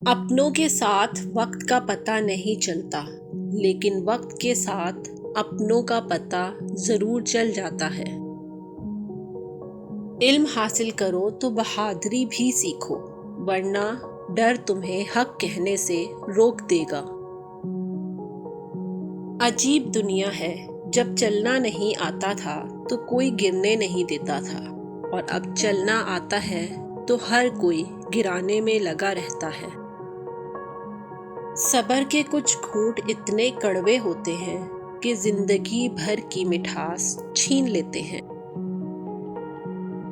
اپنوں کے ساتھ وقت کا پتہ نہیں چلتا، لیکن وقت کے ساتھ اپنوں کا پتہ ضرور چل جاتا ہے۔ علم حاصل کرو تو بہادری بھی سیکھو، ورنہ ڈر تمہیں حق کہنے سے روک دے گا۔ عجیب دنیا ہے، جب چلنا نہیں آتا تھا تو کوئی گرنے نہیں دیتا تھا، اور اب چلنا آتا ہے تو ہر کوئی گرانے میں لگا رہتا ہے۔ صبر کے کچھ گھونٹ اتنے کڑوے ہوتے ہیں کہ زندگی بھر کی مٹھاس چھین لیتے ہیں۔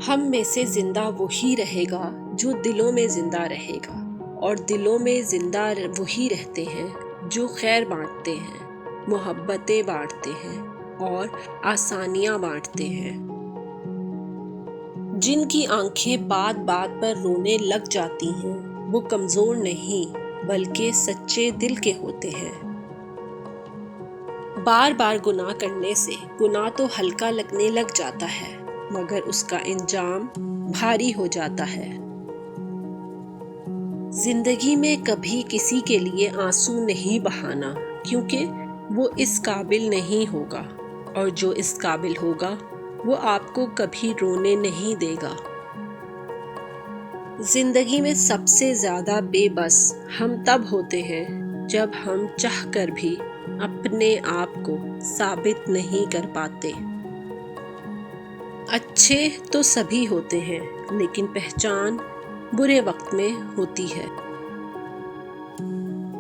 ہم میں سے زندہ وہی رہے گا جو دلوں میں زندہ رہے گا، اور دلوں میں زندہ وہی رہتے ہیں جو خیر بانٹتے ہیں، محبتیں بانٹتے ہیں اور آسانیاں بانٹتے ہیں۔ جن کی آنکھیں بات بات پر رونے لگ جاتی ہیں وہ کمزور نہیں بلکہ سچے دل کے ہوتے ہیں۔ بار بار گناہ کرنے سے گناہ تو ہلکا لگنے لگ جاتا ہے، مگر اس کا انجام بھاری ہو جاتا ہے۔ زندگی میں کبھی کسی کے لیے آنسو نہیں بہانا، کیونکہ وہ اس قابل نہیں ہوگا، اور جو اس قابل ہوگا وہ آپ کو کبھی رونے نہیں دے گا۔ زندگی میں سب سے زیادہ بے بس ہم تب ہوتے ہیں جب ہم چاہ کر بھی اپنے آپ کو ثابت نہیں کر پاتے۔ اچھے تو سبھی ہوتے ہیں، لیکن پہچان برے وقت میں ہوتی ہے۔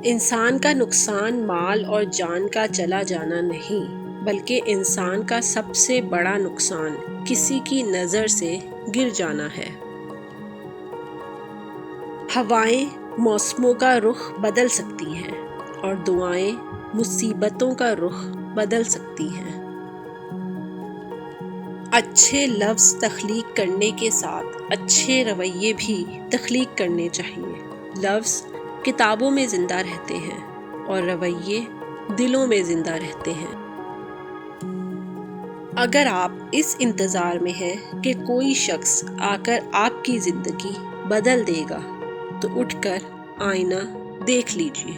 انسان کا نقصان مال اور جان کا چلا جانا نہیں، بلکہ انسان کا سب سے بڑا نقصان کسی کی نظر سے گر جانا ہے۔ ہوائیں موسموں کا رخ بدل سکتی ہیں، اور دعائیں مصیبتوں کا رخ بدل سکتی ہیں۔ اچھے لفظ تخلیق کرنے کے ساتھ اچھے رویے بھی تخلیق کرنے چاہیے۔ لفظ کتابوں میں زندہ رہتے ہیں، اور رویے دلوں میں زندہ رہتے ہیں۔ اگر آپ اس انتظار میں ہیں کہ کوئی شخص آ کر آپ کی زندگی بدل دے گا، تو اٹھ کر آئینہ دیکھ لیجیے۔